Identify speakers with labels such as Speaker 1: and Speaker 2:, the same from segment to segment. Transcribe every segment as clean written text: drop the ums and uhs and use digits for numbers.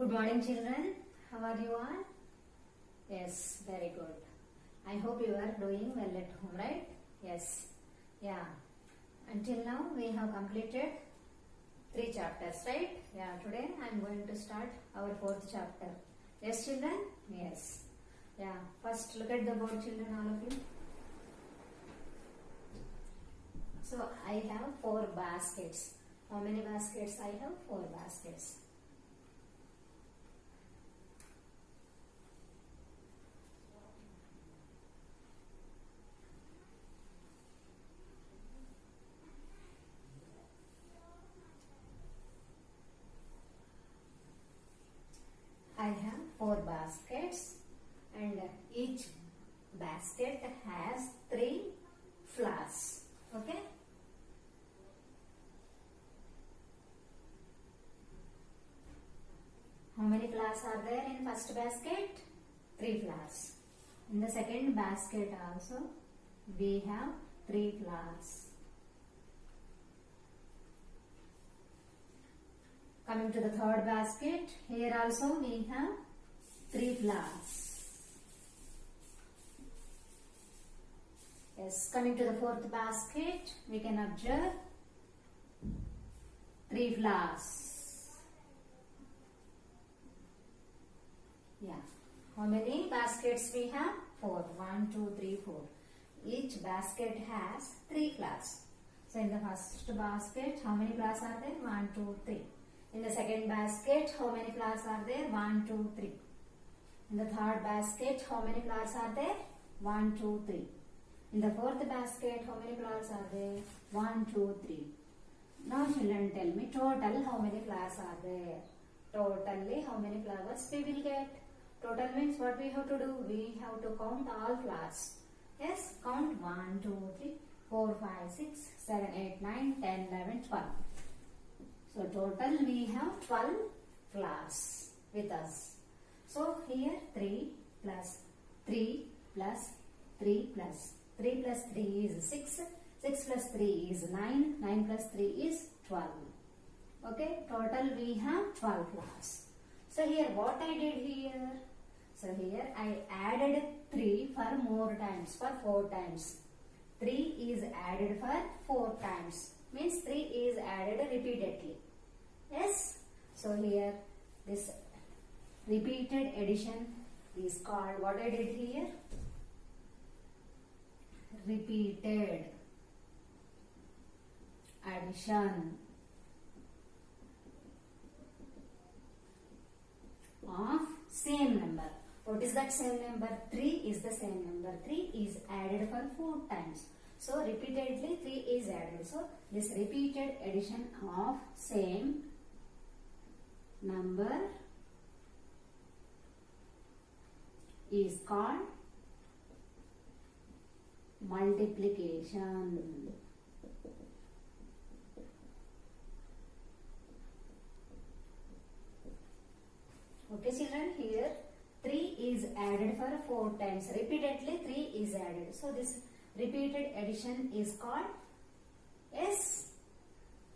Speaker 1: Good morning, children. How are you all? Yes, very good. I hope you are doing well at home, right? Yes. Yeah. Until now, we have completed 3 chapters, right? Yeah. Today, I am going to start our 4th chapter. Yes, children? Yes. Yeah. First, look at the board, children, all of you. So, I have 4 baskets. How many baskets I have? 4 baskets. I have 4 baskets and each basket has 3 flowers. Okay? How many flowers are there in first basket? 3 flowers. In the second basket also we have 3 flowers. Coming to the third basket, here also we have 3 flowers. Yes, coming to the fourth basket, we can observe 3 flowers. Yeah. How many baskets we have? 4. 1, 2, 3, 4. Each basket has 3 flowers. So in the first basket, how many flowers are there? 1, 2, 3. In the second basket, how many flowers are there? 1, 2, 3. In the third basket, how many flowers are there? 1, 2, 3. In the fourth basket, how many flowers are there? 1, 2, 3. Now children, tell me total how many flowers are there? Totally how many flowers we will get? Total means what we have to do? We have to count all flowers. Yes, count 1, 2, 3, 4, 5, 6, 7, 8, 9, 10, 11, 12. So total we have 12 flowers with us. So here 3 plus 3 plus 3 plus 3 plus 3 is 6. 6 plus 3 is 9. 9 plus 3 is 12. Okay, total we have 12 flowers. So here what I did here? So here I added 3 for more times, for 4 times. 3 is added for 4 times. Means 3 is added repeatedly. Yes. So here this repeated addition is called, what I did here? Repeated addition of same number. What is that same number? 3 is the same number. 3 is added for 4 times. So repeatedly 3 is added. So this repeated addition of same number is called multiplication. Okay children, here 3 is added for 4 times. Repeatedly 3 is added. So this repeated addition is called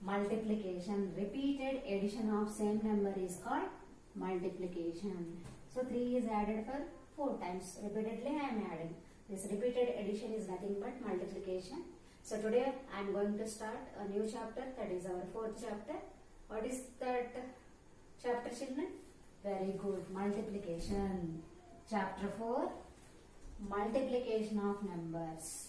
Speaker 1: multiplication. Repeated addition of same number is called multiplication. So 3 is added for 4 times. Repeatedly I am adding. This repeated addition is nothing but multiplication. So today I am going to start a new chapter, that is our 4th chapter. What is that chapter, children? Very good. Multiplication. Chapter 4. Multiplication of numbers.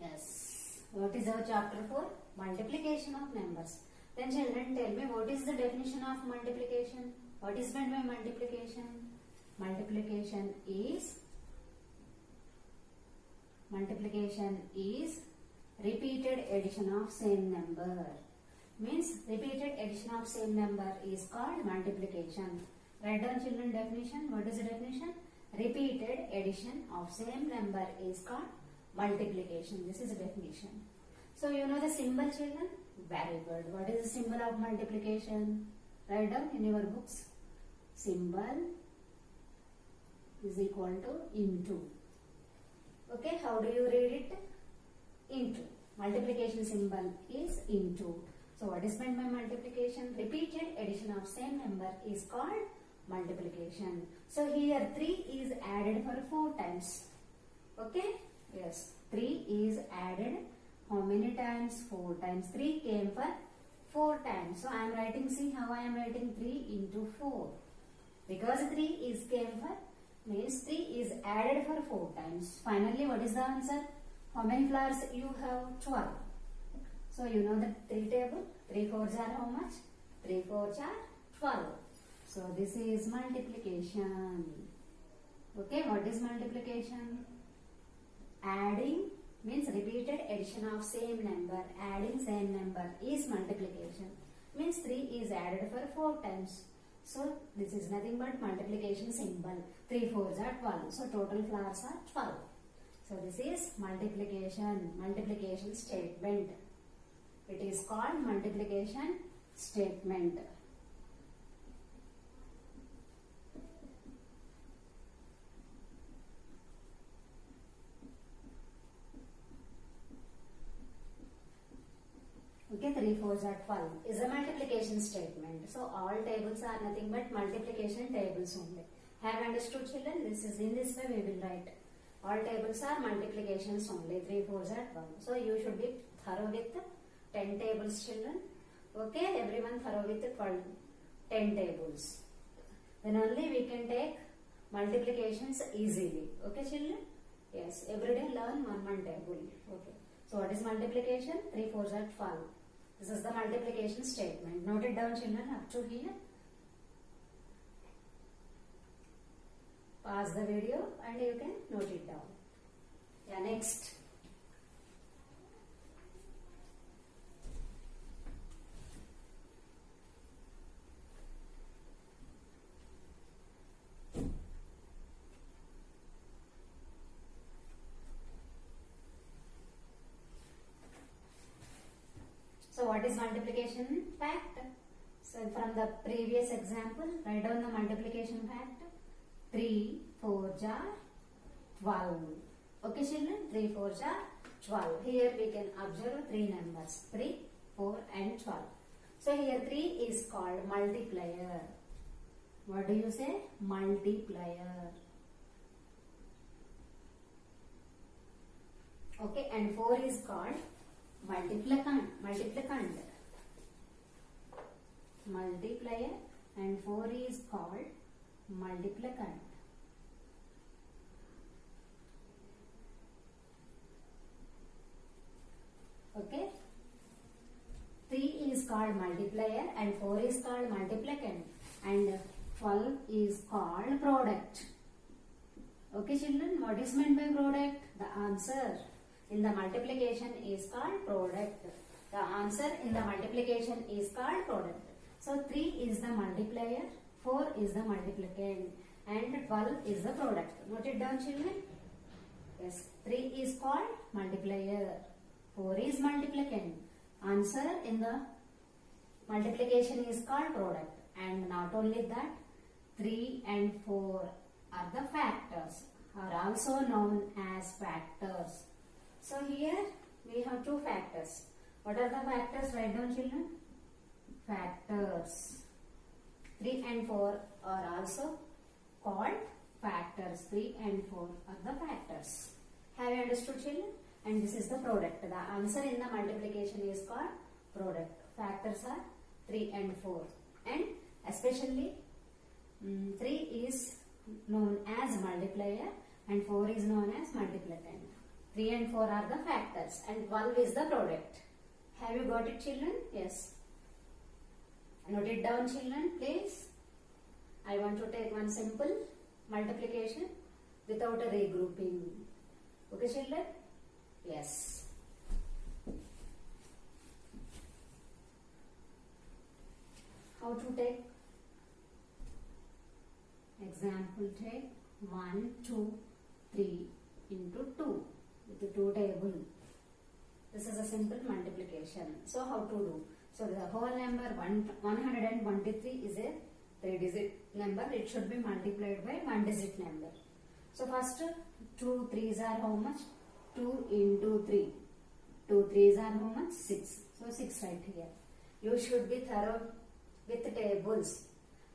Speaker 1: Yes. What is our chapter 4? Multiplication of numbers. Then children, tell me what is the definition of multiplication? What is meant by multiplication? Multiplication is repeated addition of same number. Means repeated addition of same number is called multiplication. Write down children definition. What is the definition? Repeated addition of same number is called multiplication. This is a definition. So you know the symbol, children? Very good. What is the symbol of multiplication? Write down in your books. Symbol is equal to into. Okay, how do you read it? Into. Multiplication symbol is into. So what is meant by multiplication? Repeated addition of same number is called multiplication. So here 3 is added for 4 times. Okay? Yes. 3 is added how many times? 4 times. 3 came for 4 times. So I am writing, see how I am writing 3 into 4. Because 3 is came for, means 3 is added for 4 times. Finally, what is the answer? How many flowers you have? 12. So you know the 3 table. 3 fours are how much? 3 fours are 12. So this is multiplication. Okay, what is multiplication? Adding means repeated addition of same number. Adding same number is multiplication. Means 3 is added for 4 times. So this is nothing but multiplication symbol. 3 fours are 12. So total flowers are 12. So this is multiplication. Multiplication statement. It is called multiplication statement. Okay, 3 fours are 12 is a multiplication statement. So all tables are nothing but multiplication tables only. Have understood, children? This is in this way we will write. All tables are multiplications only. 3 fours are 12. So you should be thorough with 10 tables, children. Okay, everyone thorough with 10 tables. Then only we can take multiplications easily. Okay, children? Yes, every day learn one table. Okay. So what is multiplication? 3 fours are 12. This is the multiplication statement. Note it down, children, up to here. Pause the video and you can note it down. Yeah, next. So what is multiplication fact? So from the previous example, write down the multiplication fact. 3 fours are 12. Okay, children? 3 fours are 12. Here we can observe 3 numbers. 3, 4 and 12. So here 3 is called multiplier. What do you say? Multiplier. Okay, and 4 is called multiplicand. Multiplier and 4 is called multiplicand. Okay. 3 is called multiplier and 4 is called multiplicand and 12 is called product. Okay, children, what is meant by product? The answer in the multiplication is called product. The answer in the multiplication is called product. So 3 is the multiplier, 4 is the multiplicand and 12 is the product. Note it down, children. Yes, 3 is called multiplier, 4 is multiplicand. Answer in the multiplication is called product. And not only that, 3 and 4 are the factors, are also known as factors. So here we have 2 factors. What are the factors? Write down, children. Factors. 3 and 4 are also called factors. 3 and 4 are the factors. Have you understood, children? And this is the product. The answer in the multiplication is called product. Factors are 3 and 4. And especially 3 is known as multiplier and 4 is known as multiplicand. 3 and 4 are the factors and 12 is the product. Have you got it, children? Yes. Note it down, children, please. I want to take one simple multiplication without a regrouping. Okay, children? Yes. How to take? Example, take 1, 2, 3 into 2 with the 2 table. This is a simple multiplication. So how to do? So the whole number 123 is a 3-digit number. It should be multiplied by 1-digit number. So first 2 3s are how much? 2 into 3. 2 3s are how much? 6. So 6 right here. You should be thorough with tables.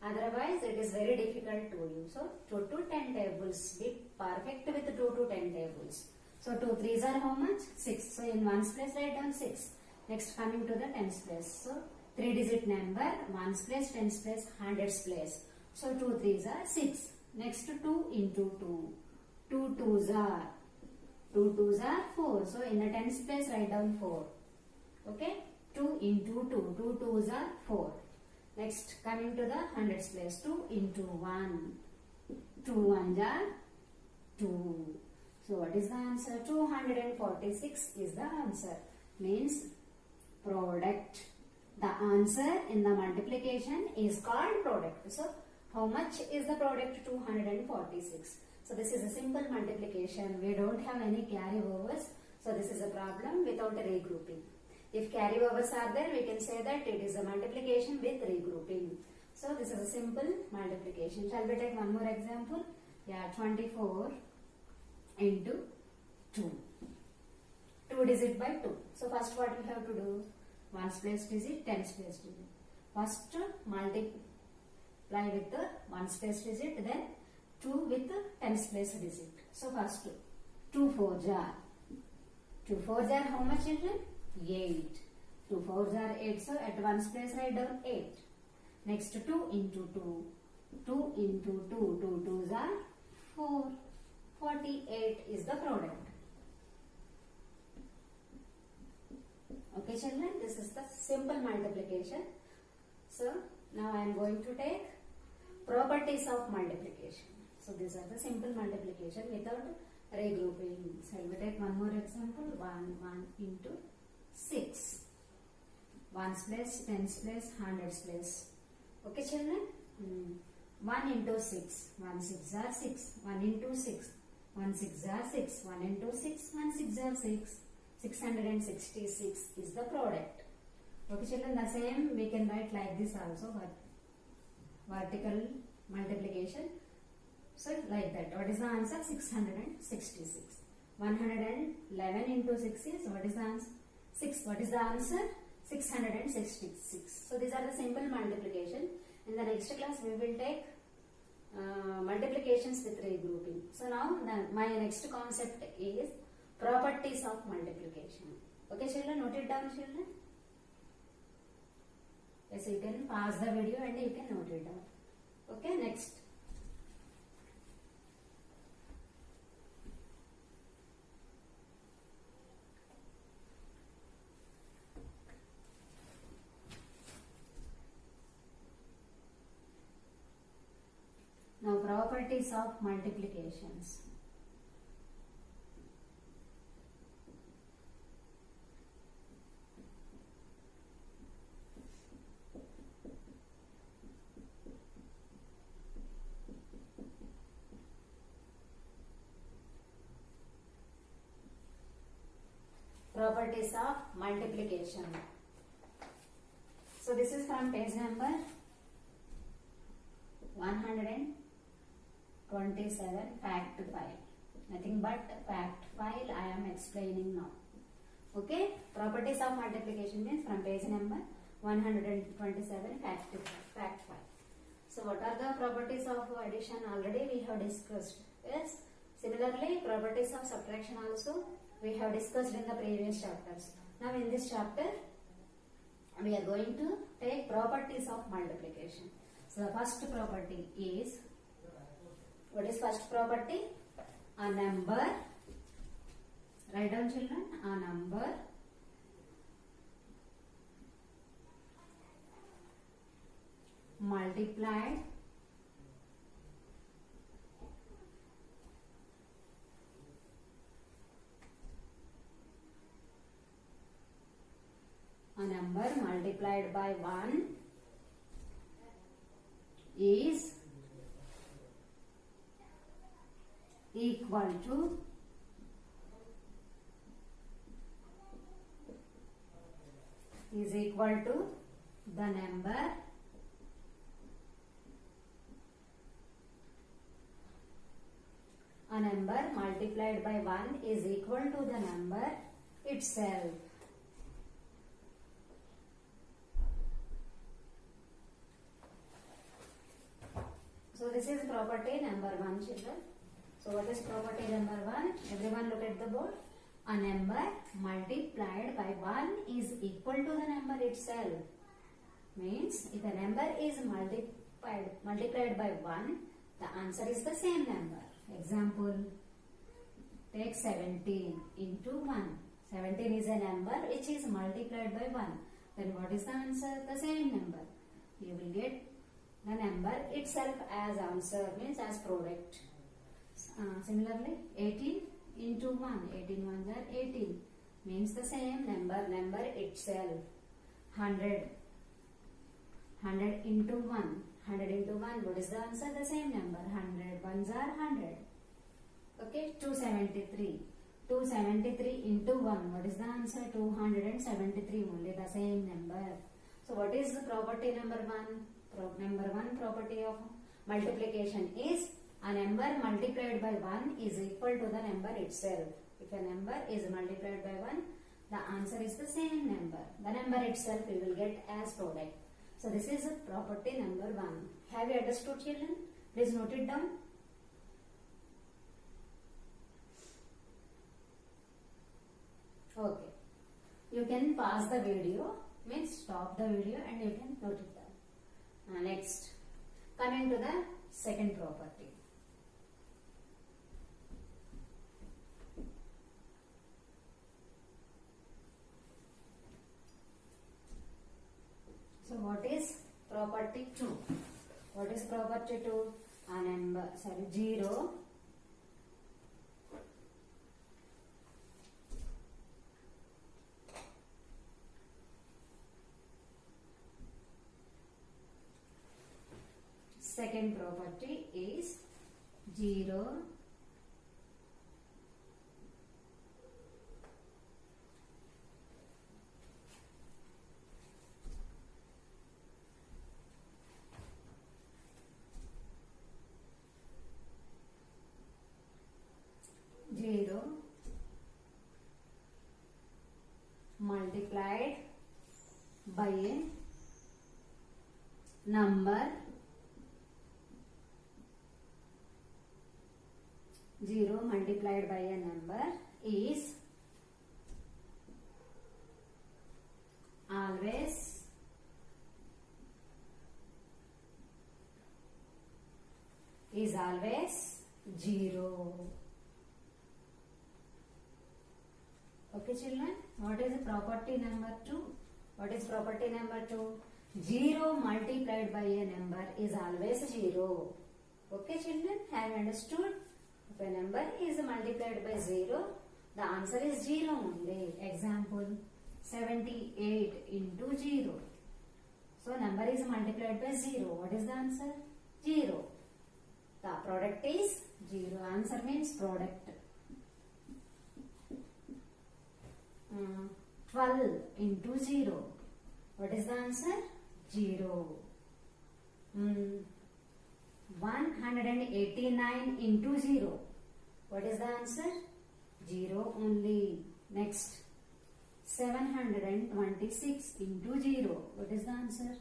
Speaker 1: Otherwise it is very difficult to you. So 2 to 10 tables. Be perfect with 2 to 10 tables. So 2 3s are how much? 6. So in ones place write down 6. Next coming to the tens place. So 3-digit number, ones place, tens place, hundreds place. So 2 3s are 6. Next 2 into 2. 2 2s are 4. So in the tens place write down 4. Okay. 2 into 2. 2 2s are 4. Next coming to the hundreds place. 2 into 1. 2 1s are 2. So what is the answer? 246 is the answer. Means product. The answer in the multiplication is called product. So how much is the product? 246. So this is a simple multiplication. We don't have any carryovers. So this is a problem without a regrouping. If carryovers are there, we can say that it is a multiplication with regrouping. So this is a simple multiplication. Shall we take one more example? Yeah, 24 into 2. 2 digit by 2. So first what we have to do? Ones place digit, tens place digit. First multiply with the ones place digit, then 2 with the tens place digit. So first 2 4s are. 2 4s are how much children? 8. 2 4s are 8. So at ones place write down 8. Next 2 into 2. 2 into 2. 2 2s are 4. 48 is the product. Okay children, this is the simple multiplication. So now I am going to take properties of multiplication. So these are the simple multiplication without regrouping. So I will take one more example. 1 into 6. Ones place, tens place, hundreds place. Okay children? 1 into 6. 1 6 are 6. 1 into 6. 1 6 are 6. 1 into 6. 1 6 are 6. 666 is the product. Okay children, the same we can write like this also, but vertical multiplication. So like that. What is the answer? 666. 111 into 6 is, what is the answer? 6. What is the answer? 666. So these are the simple multiplication. In the next class we will take multiplications with regrouping. So now my next concept is properties of multiplication. Okay children, note it down children. Yes, you can pause the video and you can note it down. Okay, next. Now properties of multiplications. Properties of multiplication. So this is from page number 127, fact file. Nothing but fact file I am explaining now. Okay, properties of multiplication means from page number 127, fact file. So what are the properties of addition? Already we have discussed. Yes. Similarly, properties of subtraction also we have discussed in the previous chapters. Now in this chapter we are going to take properties of multiplication. So the first property is, what is first property? A number, write down children, a number multiplied by 1 is equal to is equal to the number a number multiplied by 1 is equal to the number itself. So this is property number 1, children. So what is property number 1? Everyone look at the board. A number multiplied by 1 is equal to the number itself. Means if a number is multiplied by 1, the answer is the same number. Example, take 17 into 1. 17 is a number which is multiplied by 1. Then what is the answer? The same number. You will get the number itself as answer, means as product. Similarly, 18 into 1. 18 ones are 18. Means the same number itself. 100. 100 into 1. 100 into 1. What is the answer? The same number. 100 ones are 100. Okay. 273. 273 into 1. What is the answer? 273. Only the same number. So what is the property number 1? Number 1 property of multiplication is a number multiplied by 1 is equal to the number itself. If a number is multiplied by 1, the answer is the same number. The number itself we will get as product. So this is property number 1. Have you understood, children? Please note it down. Okay. You can pause the video, means stop the video and you can note it down. Next, coming to the second property. So what is property 2? What is property 2? A number, 0. Second property is 0 multiplied by a number 0 multiplied by a number is always zero. Okay, children. What is property number 2? What is property number 2? 0 multiplied by a number is always 0. Okay, children. Have you understood? If a number is multiplied by 0, the answer is 0 only. Example, 78 into 0. So, number is multiplied by 0. What is the answer? 0. The product is 0. Answer means product. 12 into 0. What is the answer? 0. 189 into 0. What is the answer? 0 only. Next. 726 into 0. What is the answer?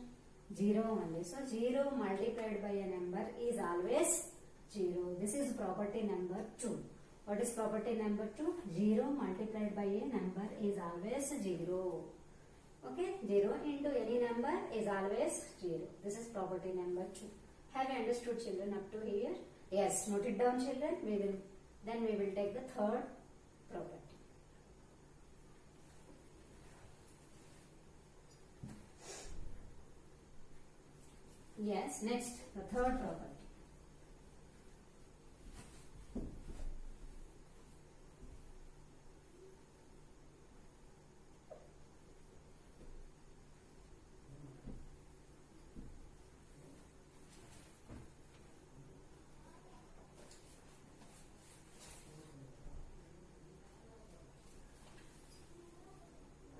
Speaker 1: 0 only. So 0 multiplied by a number is always 0. This is property number 2. What is property number 2? 0 multiplied by a number is always 0. Okay, 0 into any number is always 0. This is property number 2. Have you understood, children, up to here? Yes, note it down, children. Then we will take the third property. Yes, next, the third property.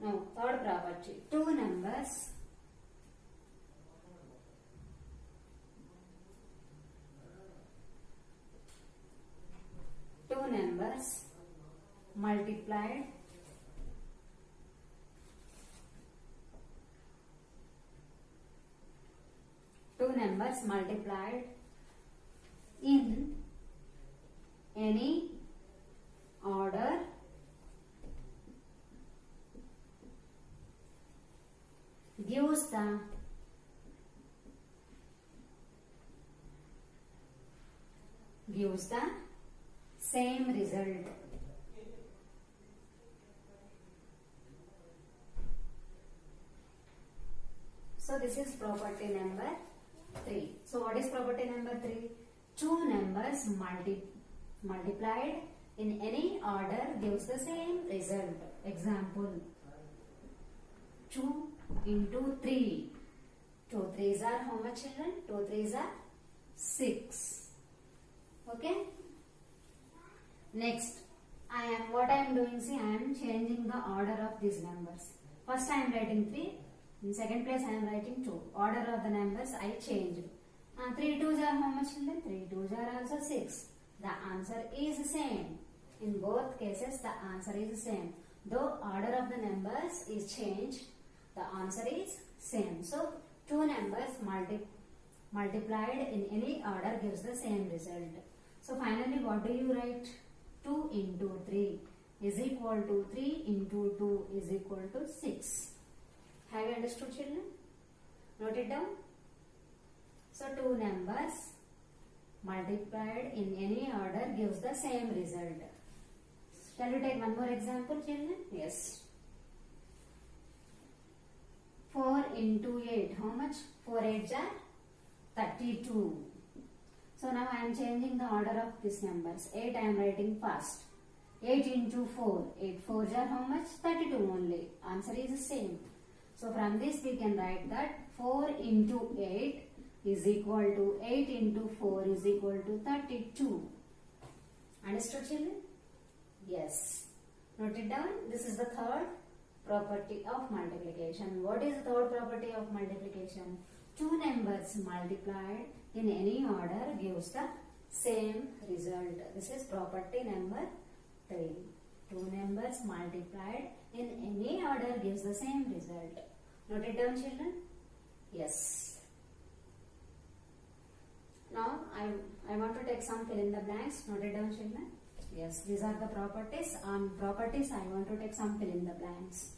Speaker 1: No, third property. 2 two numbers multiplied in any order gives the same result. So this is property number 3. So what is property number 3? Two numbers multiplied in any order gives the same result. Example, 2 into 3. 2 3s are how much, children? 2 3s are 6. Okay. Next, what I am doing, see, I am changing the order of these numbers. First I am writing 3. In second place I am writing 2. Order of the numbers I changed. 3 2s are how much, children? 3 2s are also 6. The answer is same. In both cases the answer is same. Though order of the numbers is changed, the answer is same. So two numbers multiplied in any order gives the same result. So finally what do you write? 2 into 3 is equal to 3 into 2 is equal to 6. Have you understood, children? Note it down. So two numbers multiplied in any order gives the same result. Shall we take one more example, children? Yes. 4 into 8. How much? 4 8s are 32. So now I am changing the order of these numbers. 8 I am writing first. 8 into 4. 8 4s are how much? 32 only. Answer is the same. So from this we can write that 4 into 8 is equal to 8 into 4 is equal to 32. Understood, children? Yes. Note it down. This is the third property of multiplication. What is the third property of multiplication? Two numbers multiplied in any order gives the same result. This is property number 3. Two numbers multiplied in any order gives the same result. Note it down, children? Yes. Now I want to take some fill in the blanks. Note it down, children? Yes, these are the properties. On properties I want to take some fill in the blanks.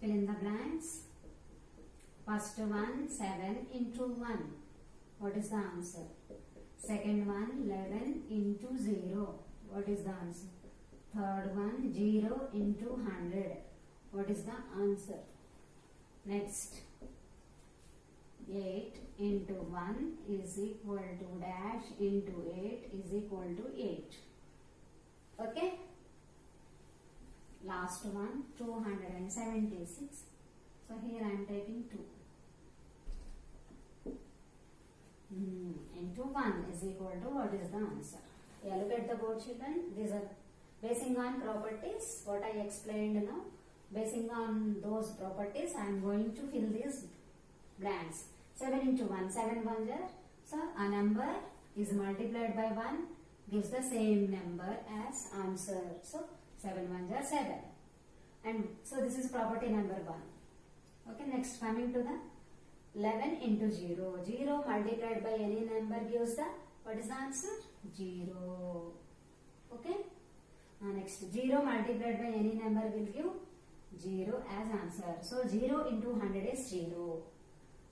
Speaker 1: Fill in the blanks. First one, 7 into 1. What is the answer? Second one, 11 into 0. What is the answer? Third one, 0 into 100. What is the answer? Next, 8 into 1 is equal to dash into 8 is equal to 8. Okay? Last one, 276. So here I am taking 2. Into 1 is equal to what is the answer? Yeah, look at the board, children. These are basing on properties. What I explained now. Basing on those properties, I am going to fill these blanks. 7 into 1, 7 ones are. So a number is multiplied by 1 gives the same number as answer. So 7 ones are 7. And so this is property number 1. Okay, next coming to the 11 into 0. 0 multiplied by any number gives the, what is the answer? 0. Okay. Next, 0 multiplied by any number will give 0 as answer. So 0 into 100 is 0.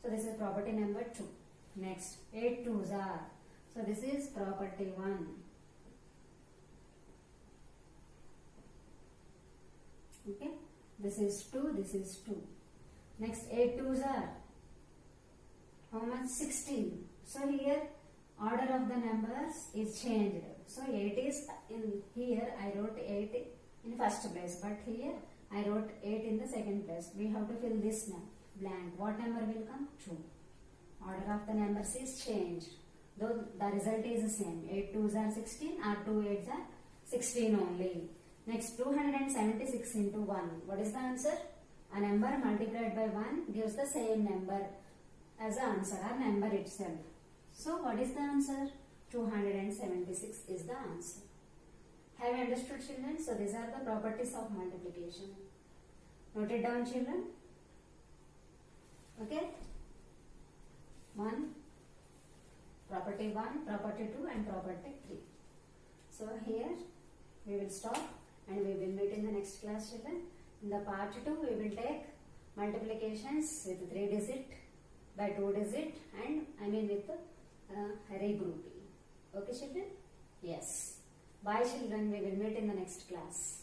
Speaker 1: So this is property number 2. Next, 8 2s are. So this is property 1. Okay. This is 2, this is 2. Next, 8 2s are how much? 16. So here order of the numbers is changed. So 8 is in here. I wrote 8 in first place, but here I wrote 8 in the second place. We have to fill this blank. What number will come? 2. Order of the numbers is changed, though the result is the same. 8 2s are 16 or 2 8s are 16 only. Next, 276 into 1. What is the answer? A number multiplied by 1 gives the same number as the answer or number itself. So what is the answer? 276 is the answer. Have you understood, children? So these are the properties of multiplication. Note it down, children. Okay. 1, property 1, property 2 and property 3. So here we will stop and we will meet in the next class, children. In the part 2 we will take multiplications with 3 digit by 2 digit and with regrouping. Okay, children? Yes. Bye, children. We will meet in the next class.